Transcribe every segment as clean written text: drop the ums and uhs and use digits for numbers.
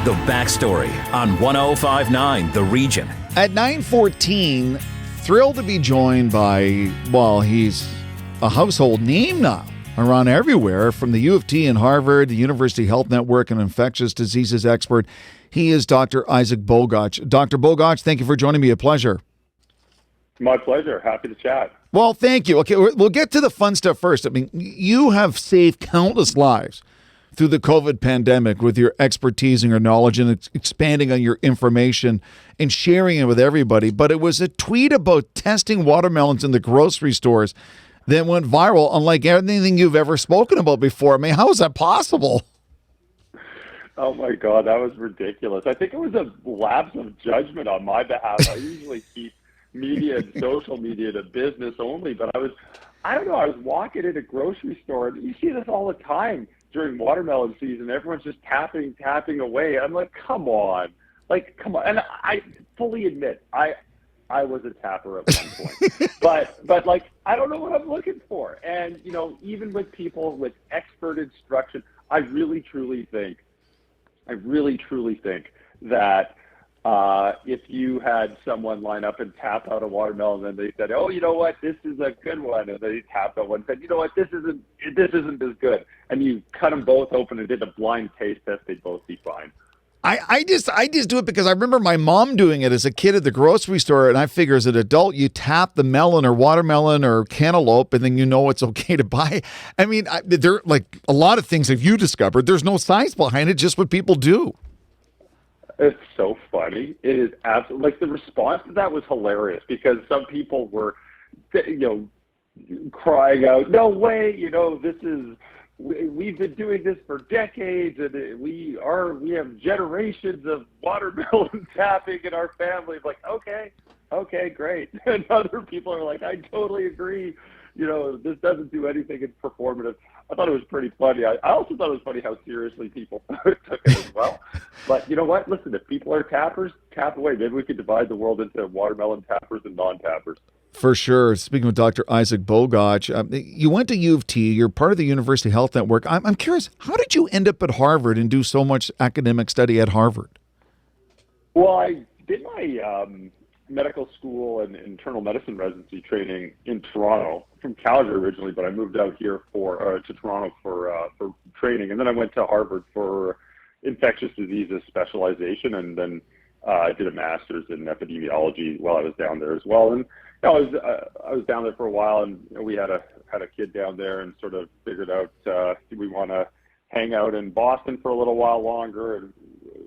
The Backstory on 105.9 The Region. At 9:14, thrilled to be joined by, well, he's a household name now around everywhere, from the U of T and Harvard, the University Health Network, and infectious diseases expert. He is Dr. Isaac Bogoch. Dr. Bogoch, thank you for joining me. A pleasure. My pleasure. Happy to chat. Well, thank you. Okay, we'll get to the fun stuff first. I mean, you have saved countless lives through the COVID pandemic with your expertise and your knowledge and expanding on your information and sharing it with everybody. But it was a tweet about testing watermelons in the grocery stores that went viral, unlike anything you've ever spoken about before. I mean, how is that possible? Oh, my God, that was ridiculous. I think it was a lapse of judgment on my behalf. I usually keep media and social media to business only, but I was walking in a grocery store, and you see this all the time during watermelon season. Everyone's just tapping away. I'm like, come on. And I fully admit, I was a tapper at one point, but like, I don't know what I'm looking for. And, you know, even with people with expert instruction, I really truly think that if you had someone line up and tap out a watermelon and they said, oh, you know what, this is a good one, and they tapped out one and said, you know what, this isn't as good, and you cut them both open and did a blind taste test, they'd both be fine. I just do it because I remember my mom doing it as a kid at the grocery store, and I figure as an adult, you tap the melon or watermelon or cantaloupe, and then you know it's okay to buy. I mean, there like a lot of things have you discovered. There's no science behind it, just what people do. It's so funny. It is absolutely, like, the response to that was hilarious because some people were, you know, crying out, no way, you know, we've been doing this for decades, and we have generations of watermelon tapping in our family. Like, okay, great. And other people are like, I totally agree. You know, this doesn't do anything. It's performative. I thought it was pretty funny. I also thought it was funny how seriously people took it as well. But you know what? Listen, if people are tappers, tap away. Maybe we could divide the world into watermelon tappers and non-tappers. For sure. Speaking with Dr. Isaac Bogoch, you went to U of T. You're part of the University Health Network. I'm curious, how did you end up at Harvard and do so much academic study at Harvard? Well, I did my medical school and internal medicine residency training in Toronto, from Calgary originally, but I moved out here to Toronto for training, and then I went to Harvard for infectious diseases specialization, and then I did a master's in epidemiology while I was down there as well. And you know, I was down there for a while, and you know, we had a kid down there, and sort of figured out do we want to hang out in Boston for a little while longer, and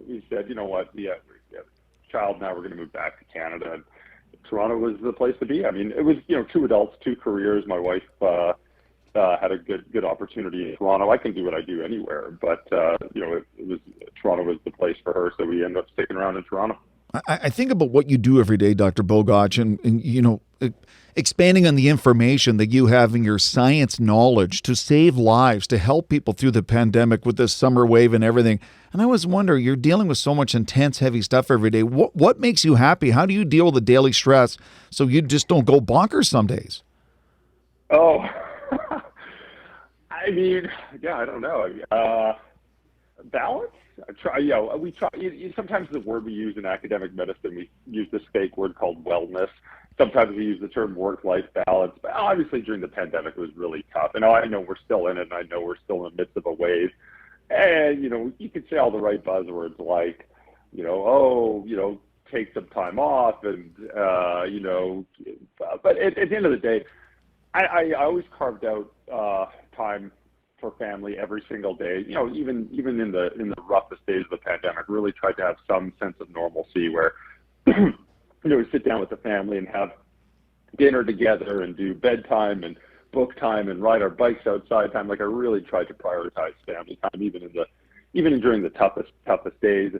we said, you know what, we have a child now, we're going to move back to Canada, and Toronto was the place to be. I mean, it was, you know, two adults, two careers. My wife had a good opportunity in Toronto. I can do what I do anywhere, but you know, Toronto was the place for her, so we ended up sticking around in Toronto. I think about what you do every day, Dr. Bogoch, and you know, expanding on the information that you have in your science knowledge to save lives, to help people through the pandemic with this summer wave and everything. And I was wondering, you're dealing with so much intense, heavy stuff every day. What makes you happy? How do you deal with the daily stress so you just don't go bonkers some days? Oh, I mean, yeah, I don't know. Balance. We try. Sometimes the word we use in academic medicine, we use this fake word called wellness. Sometimes we use the term work-life balance. But obviously, during the pandemic, it was really tough. And I know we're still in it, and I know we're still in the midst of a wave. And you know, you could say all the right buzzwords like, you know, take some time off, and you know. But at the end of the day, I always carved out time for family every single day. You know, even in the roughest days of the pandemic, really tried to have some sense of normalcy where, you know, we sit down with the family and have dinner together and do bedtime and book time and ride our bikes outside time. Like, I really tried to prioritize family time, even during the toughest days.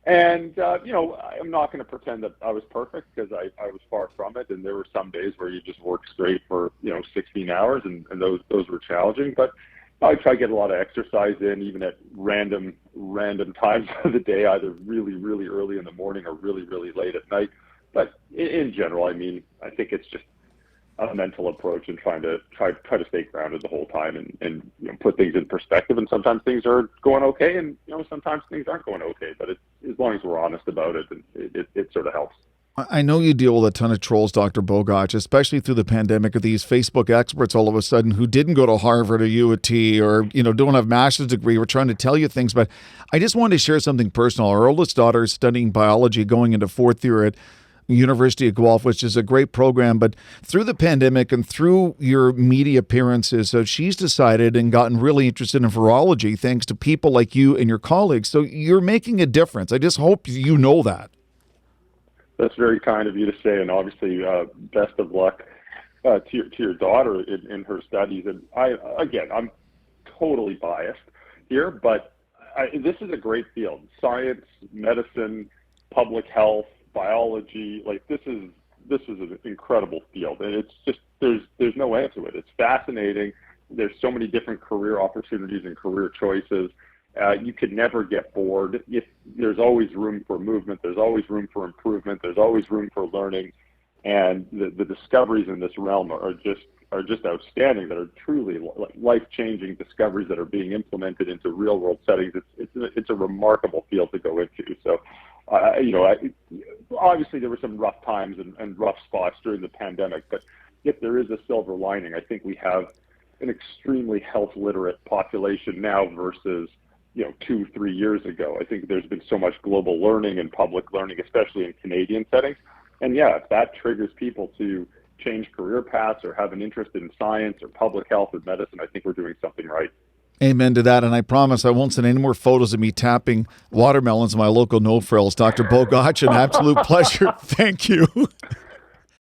And, you know, I'm not going to pretend that I was perfect, because I was far from it. And there were some days where you just worked straight for, you know, 16 hours, and those were challenging. But I try to get a lot of exercise in, even at random times of the day, either really, really early in the morning or really, really late at night. But in general, I mean, I think it's just a mental approach and try to stay grounded the whole time and put things in perspective. And sometimes things are going okay, and sometimes things aren't going okay. But as long as we're honest about it, it sort of helps. I know you deal with a ton of trolls, Dr. Bogoch, especially through the pandemic, of these Facebook experts all of a sudden who didn't go to Harvard or U of T or, don't have a master's degree. We're trying to tell you things. But I just wanted to share something personal. Our oldest daughter is studying biology going into fourth year at University of Guelph, which is a great program. But through the pandemic and through your media appearances, she's decided and gotten really interested in virology thanks to people like you and your colleagues. So you're making a difference. I just hope you know that. That's very kind of you to say, and obviously, best of luck to your daughter in her studies. And I'm totally biased here, but this is a great field: science, medicine, public health, biology. Like this is an incredible field, and it's just there's no end to it. It's fascinating. There's so many different career opportunities and career choices. You could never get bored. There's always room for movement. There's always room for improvement. There's always room for learning, and the discoveries in this realm are just outstanding. That are truly life-changing discoveries that are being implemented into real-world settings. It's a remarkable field to go into. So, obviously there were some rough times and rough spots during the pandemic, but if there is a silver lining, I think we have an extremely health literate population now versus 2-3 years ago. I think there's been so much global learning and public learning, especially in Canadian settings. And if that triggers people to change career paths or have an interest in science or public health or medicine, I think we're doing something right. Amen to that. And I promise I won't send any more photos of me tapping watermelons in my local no frills. Dr. Bogoch, an absolute pleasure. Thank you.